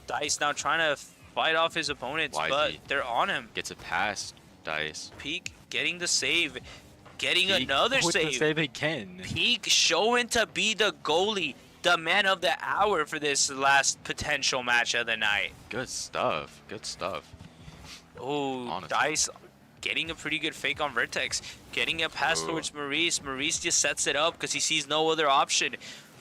Dice now trying to fight off his opponents, but they're on him. Gets it past Dice. Peak getting the save. Getting another save. The save again. Peak showing to be the goalie. The man of the hour for this last potential match of the night. Good stuff. Good stuff. Oh, Dice getting a pretty good fake on Vertex. Getting a pass towards Maurice. Maurice just sets it up because he sees no other option.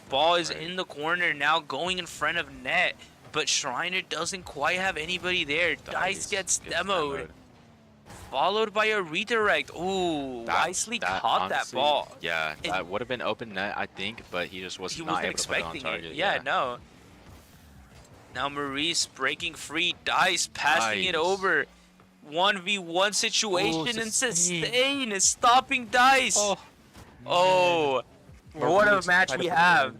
Ball is in the corner now, going in front of net. But Schreiner doesn't quite have anybody there. Dice gets demoed. Followed by a redirect. Ooh, wisely caught that ball. Yeah, that would have been open net, I think, but he just was not able to put it on target. Yeah, no. Now Maurice breaking free. Dice passing it over. 1v1 situation and Sustain is stopping Dice. Oh, what a match we have.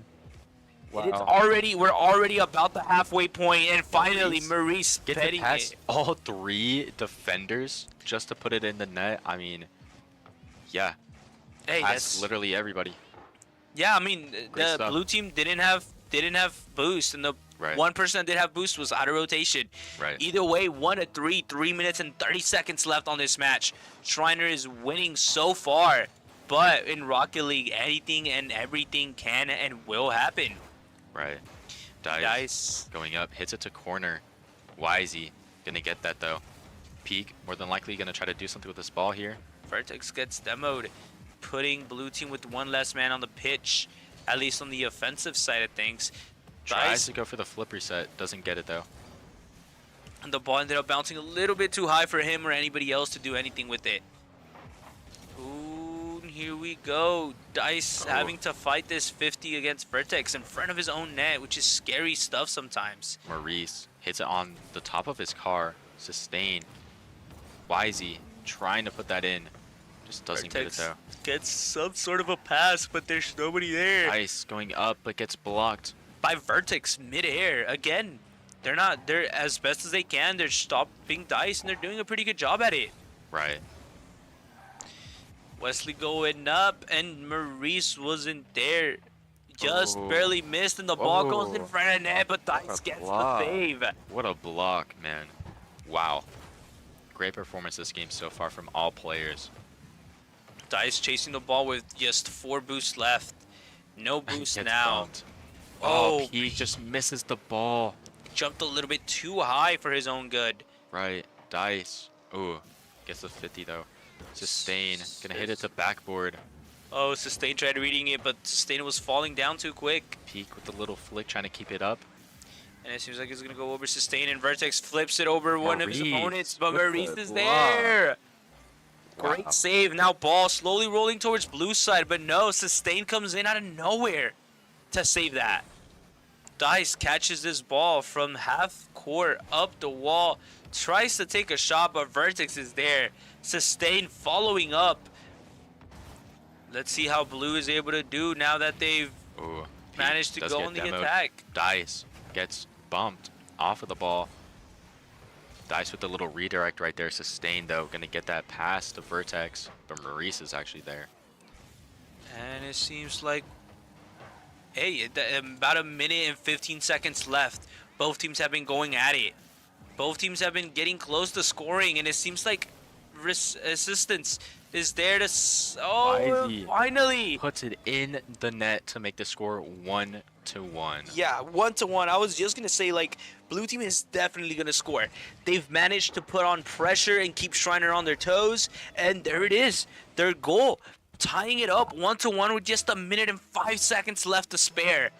Wow. We're already about the halfway point, and finally Maurice gets it past all 3 defenders just to put it in the net. I mean, yeah. Hey, that's literally everybody. Yeah, I mean, the blue team didn't have boost, and the one person that did have boost was out of rotation. Right. Either way, 1-3, 3 minutes and 30 seconds left on this match. Schreiner is winning so far, but in Rocket League, anything and everything can and will happen. Right. Dice going up, hits it to corner. Wisey gonna get that though. Peak more than likely gonna try to do something with this ball here. Vertex gets demoed, putting blue team with 1 less man on the pitch, at least on the offensive side of things. Tries to go for the flip reset, doesn't get it though. And the ball ended up bouncing a little bit too high for him or anybody else to do anything with it. Ooh, here we go. Dice having to fight this 50 against Vertex in front of his own net, which is scary stuff sometimes. Maurice hits it on the top of his car. Sustain. Wisey trying to put that in. Just doesn't get it though. Gets some sort of a pass, but there's nobody there. Dice going up, but gets blocked. By Vertex mid-air. Again, they're as best as they can. They're stopping Dice, and they're doing a pretty good job at it. Right. Wesley going up, and Maurice wasn't there. Just barely missed, and the ball goes in front of net, but Dice gets the save. What a block, man. Wow. Great performance this game so far from all players. Dice chasing the ball with just 4 boosts left. No boost now. Bumped. Oh, he just misses the ball. Jumped a little bit too high for his own good. Right. Dice. Ooh. Gets the 50 though. Sustain. Gonna hit it to backboard. Oh, Sustain tried reading it, but Sustain was falling down too quick. Peak with the little flick trying to keep it up. And it seems like it's gonna go over Sustain, and Vertex flips it over one of his opponents, but Maurice is there. Great save. Now ball slowly rolling towards blue side, but no, Sustain comes in out of nowhere to save that. Dice catches this ball from half court up the wall. Tries to take a shot, but Vertex is there. Sustain following up. Let's see how Blue is able to do now that they've managed to go on the attack. Dice gets bumped off of the ball. Dice with the little redirect right there. Sustain, though, going to get that pass to Vertex, but Maurice is actually there. And it seems like, hey, about a minute and 15 seconds left. Both teams have been going at it. Both teams have been getting close to scoring, and it seems like assistance is there to... finally! Puts it in the net to make the score 1-1. Yeah, 1-1. I was just going to say, like, Blue team is definitely going to score. They've managed to put on pressure and keep Schreiner on their toes, and there it is. Their goal, tying it up 1-1 with just a minute and 5 seconds left to spare.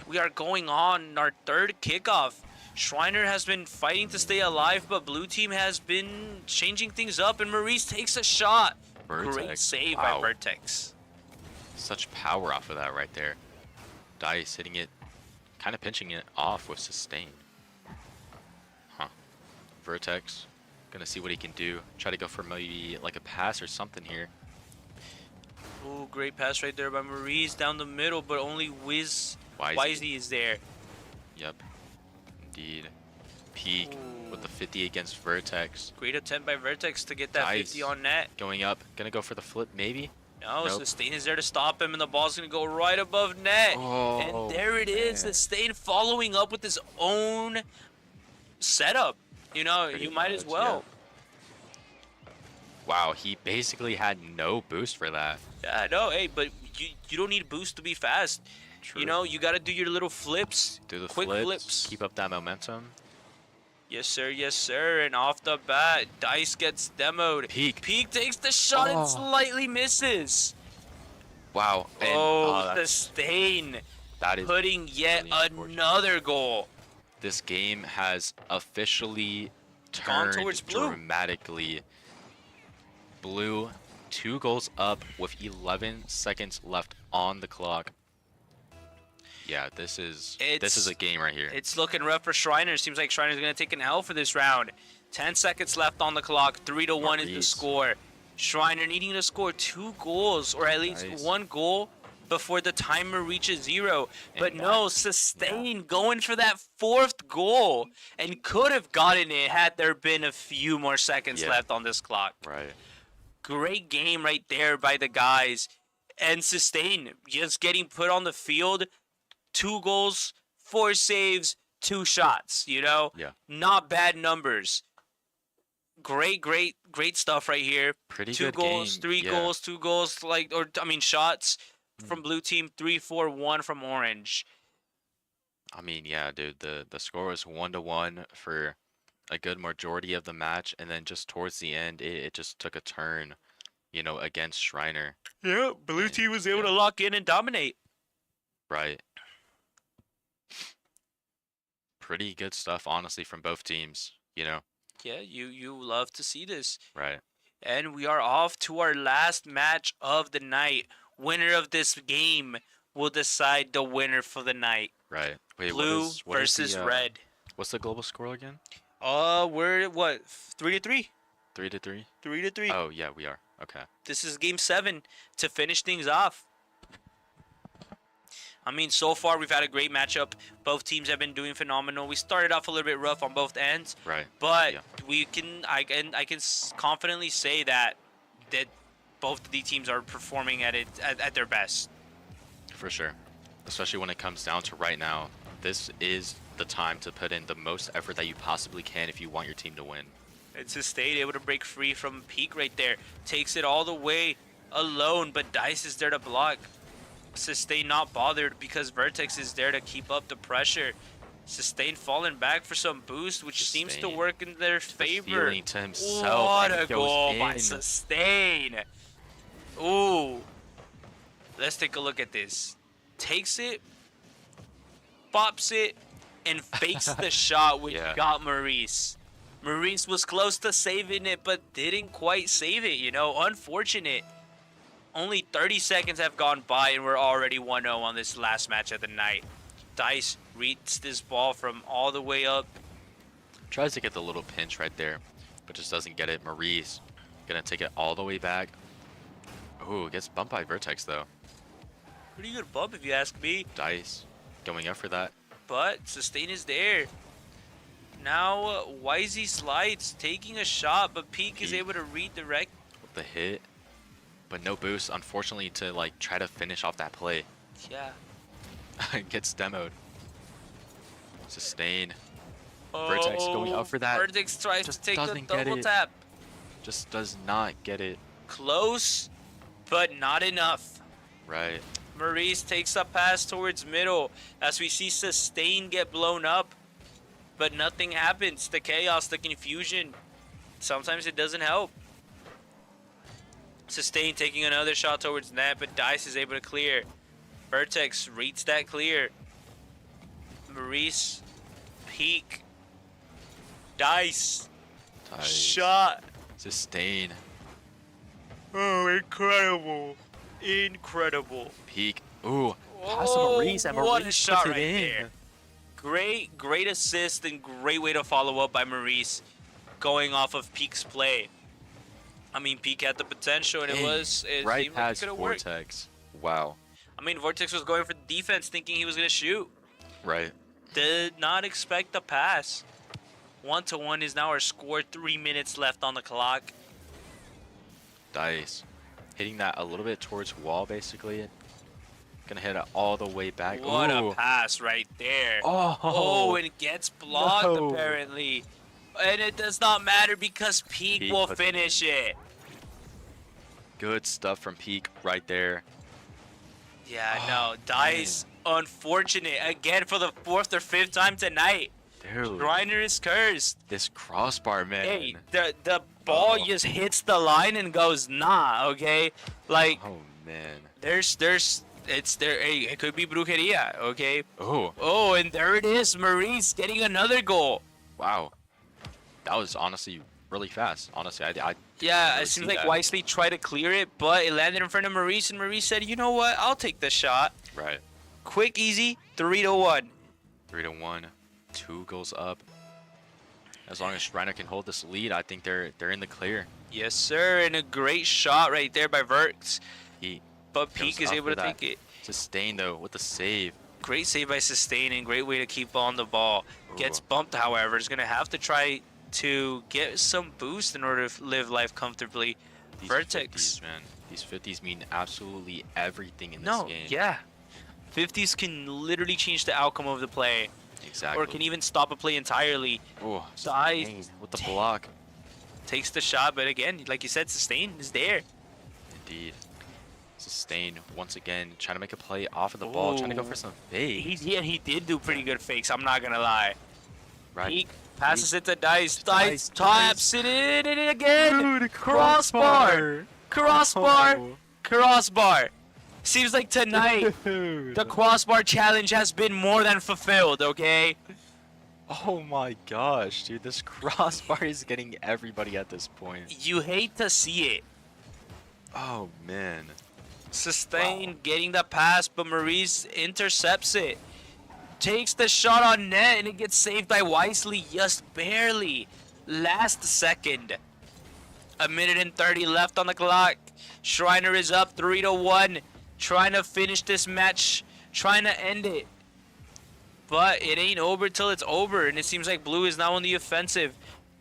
We are going on our third kickoff. Schreiner has been fighting to stay alive, but Blue team has been changing things up, and Maurice takes a shot. Vertex. Great save by Vertex. Such power off of that right there. Dice hitting it, kind of pinching it off with Sustain. Vertex, gonna see what he can do. Try to go for maybe like a pass or something here. Ooh, great pass right there by Maurice down the middle, but only Wisey is there. Yep. Indeed. Peak with the 50 against Vertex. Great attempt by Vertex to get that Dice 50 on net. Going up. Gonna go for the flip, maybe? No, nope. Sustain is there to stop him, and the ball's gonna go right above net. Oh, and there it is. Sustain following up with his own setup. You know, you might as well. Yeah. Wow, he basically had no boost for that. Yeah, no, hey, but you don't need boost to be fast. True. You know, you got to do your little flips. Do the quick flips. Keep up that momentum. Yes, sir. Yes, sir. And off the bat, Dice gets demoed. Peak. Peak takes the shot and slightly misses. Wow. And, Sustain. That is putting yet another goal. This game has officially turned towards Blue. dramatically. Blue, 2 goals up with 11 seconds left on the clock. Yeah, this is a game right here. It's looking rough for Schreiner. Seems like Schreiner's going to take an L for this round. 10 seconds left on the clock. 3-1 is the score. Schreiner needing to score 2 goals, or at least 1 goal, before the timer reaches 0. But no, Sustain going for that 4th goal, and could have gotten it had there been a few more seconds left on this clock. Right. Great game right there by the guys. And Sustain just getting put on the field. 2 goals, 4 saves, 2 shots, you know? Yeah. Not bad numbers. Great stuff right here. Pretty good 2 goals, game. 3 goals, 2 goals, shots from Blue team, 3-4-1 from Orange. I mean, yeah, dude, the score was 1-1 for a good majority of the match, and then just towards the end, it just took a turn, you know, against Schreiner. Yeah, Blue team was able to lock in and dominate. Right. Pretty good stuff, honestly, from both teams, you know? Yeah, you love to see this. Right. And we are off to our last match of the night. Winner of this game will decide the winner for the night. Right. Wait, Blue versus red. What's the global score again? We're what? 3-3? 3-3? 3-3. Oh, yeah, we are. Okay. This is game 7 to finish things off. I mean, so far we've had a great matchup. Both teams have been doing phenomenal. We started off a little bit rough on both ends, right? But I can confidently say that both of the teams are performing at their best. For sure, especially when it comes down to right now. This is the time to put in the most effort that you possibly can if you want your team to win. It's Sustain able to break free from Peak right there. Takes it all the way alone, but Dice is there to block. Sustain not bothered because Vertex is there to keep up the pressure. Sustain falling back for some boost, which seems to work in their favor. Feeling to himself. What a goal by Sustain. Ooh. Let's take a look at this. Takes it, pops it, and fakes the shot, which got Maurice. Maurice was close to saving it, but didn't quite save it, you know. Unfortunate. Only 30 seconds have gone by, and we're already 1-0 on this last match of the night. Dice reads this ball from all the way up. Tries to get the little pinch right there, but just doesn't get it. Maurice gonna take it all the way back. Ooh, gets bumped by Vertex though. Pretty good bump if you ask me. Dice going up for that. But Sustain is there. Now YZ slides, taking a shot, but Peak is able to redirect. With the hit, but no boost, unfortunately, to like try to finish off that play. Yeah. Gets demoed. Sustain. Vertex going up for that. Vertex tries Just to take the doesn't get double it. tap. Just does not get it. Close, but not enough. Right. Maurice takes a pass towards middle as we see Sustain get blown up, but nothing happens. The chaos, the confusion, sometimes it doesn't help. Sustain taking another shot towards net, but Dice is able to clear. Vertex reads that clear. Maurice, Peak, Dice, shot. Sustain. Oh, incredible. Incredible. Peak. Ooh. Pass to Maurice, and what Maurice a shot puts it right in. there. Great assist and great way to follow up by Maurice going off of Peak's play. I mean, Peak had the potential, and it right seemed like it past could have worked. Vortex. Wow. I mean, Vortex was going for the defense thinking he was going to shoot. Right. Did not expect the pass. 1-1 is now our score. 3 minutes left on the clock. Dice. Hitting that a little bit towards wall, basically. Gonna hit it all the way back. What Ooh. a pass right there. Oh, and it gets blocked no. apparently. And it does not matter because Peak will puts it in. finish it. Good stuff from Peak right there. Yeah, Oh, no. Dice, unfortunate. Again for the 4th or 5th time tonight. Dude, Schreiner is cursed. this crossbar, man. Hey, the ball just hits the line and goes nah, okay? Like, Oh, man. hey, it could be brujeria, okay? Oh, Oh, and there it is. Maurice getting another goal. wow. That was honestly really fast. Honestly, I Yeah, really it seems see like that. Wisely tried to clear it, but it landed in front of Maurice, and Maurice said, you know what? I'll take the shot. Right. Quick, easy, 3-1. 3-1. 2 goals up. As long as Schreiner can hold this lead, I think they're in the clear. Yes, sir, and a great shot right there by Verx. But Peak is up able for to that. take it. Sustain, though, with the save. Great save by Sustain and great way to keep on the ball. Gets Ooh. bumped, however. Is going to have to try to get some boost in order to live life comfortably. These Vertex. 50s, man. These 50s mean absolutely everything in this No, game. yeah. 50s can literally change the outcome of the play. Exactly. Or can even stop a play entirely. Oh, Dice. Sustain with the block. Takes the shot, but again, like you said, Sustain is there. Indeed. Sustain once again, trying to make a play off of the ball, trying to go for some fakes. He did do pretty good fakes, I'm not going to lie. Right. He passes it to Dice. Dice, Dice taps it in again. Dude, Crossbar. Crossbar. Oh. Crossbar. Seems like tonight Dude. the crossbar challenge has been more than fulfilled, okay? Oh my gosh, dude, this crossbar is getting everybody at this point. You hate to see it. Oh man. Sustain Wow. getting the pass, but Maurice intercepts it. Takes the shot on net, and it gets saved by Wisely just barely. Last second. 1:30 left on the clock. Schreiner is up 3-1. Trying to finish this match. Trying to end it. But it ain't over till it's over, and it seems like Blue is now on the offensive.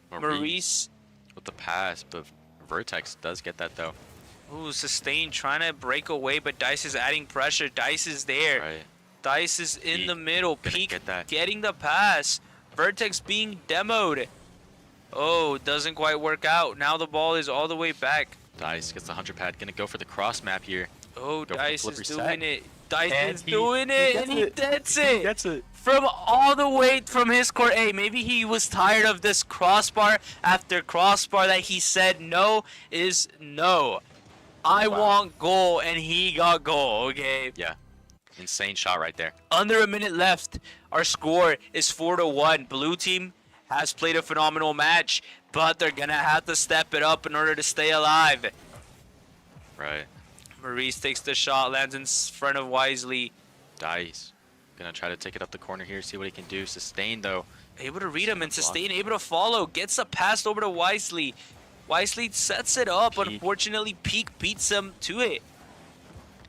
Maurice. With the pass, but Vertex does get that though. Ooh, Sustain trying to break away, but Dice is adding pressure. Dice is there. Right. Dice is in Peak the middle. gonna Peak get that. getting the pass. Vertex being demoed. Oh, doesn't quite work out. Now the ball is all the way back. Dice gets the 100 pad, gonna go for the cross map here. Oh, Go for the Dice flip is reset. doing it. Dice And is he doing it, gets and he it. gets He it. gets it. From all the way from his court. Hey, maybe he was tired of this crossbar after crossbar that he said no is no. I Wow. want goal, and he got goal, okay? Yeah. Insane shot right there. Under a minute left. Our score is 4-1. Blue team has played a phenomenal match, but they're going to have to step it up in order to stay alive. Right. Maurice takes the shot, lands in front of Wisely. Dice Gonna try to take it up the corner here, see what he can do. Sustain though. Able to read him and Block. sustain, able to follow. Gets a pass over to Wisely. Wisely sets it up. Peak. Unfortunately, Peak beats him to it.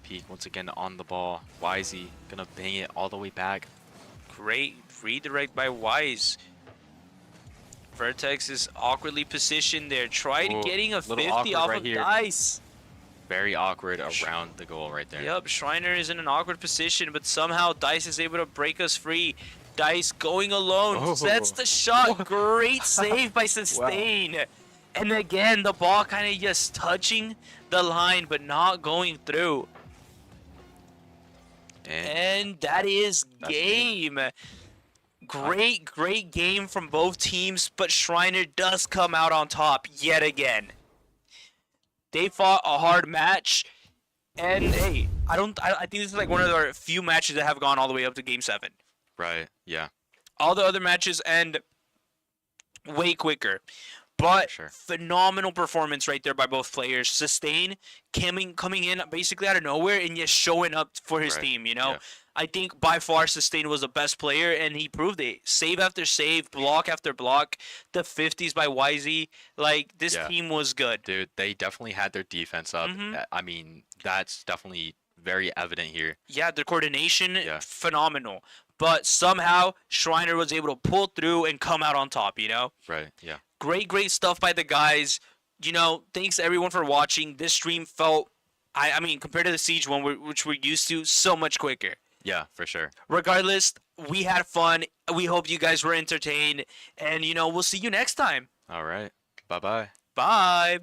Peak once again on the ball. Wisey gonna bang it all the way back. Great redirect by Wise. Vertex is awkwardly positioned there. Tried Ooh, getting a little 50 awkward off right of here. Dice. Very awkward around the goal right there. Yep, Schreiner is in an awkward position, but somehow Dice is able to break us free. Dice going alone, Oh. sets the shot. Great save by Sustain. And again, the ball kind of just touching the line, but not going through. And that is game. Great game from both teams, but Schreiner does come out on top yet again. They fought a hard match, and hey, I think this is like one of the few matches that have gone all the way up to Game 7. Right, yeah. All the other matches end way quicker. But Sure. phenomenal performance right there by both players. Sustain coming in basically out of nowhere and just showing up for his Right, team, you know? yeah. I think by far Sustain was the best player, and he proved it. Save after save, block after block, the 50s by Wisey. Like, this Yeah. team was good. Dude, they definitely had their defense up. I mean, that's definitely very evident here. Yeah, their coordination, Yeah. phenomenal. But somehow, Schreiner was able to pull through and come out on top, you know? Right, yeah. Great stuff by the guys. You know, thanks everyone for watching. This stream felt, I mean, compared to the Siege one, which we're used to, so much quicker. Yeah, for sure. Regardless, we had fun. We hope you guys were entertained. And, you know, we'll see you next time. All right. Bye-bye. Bye.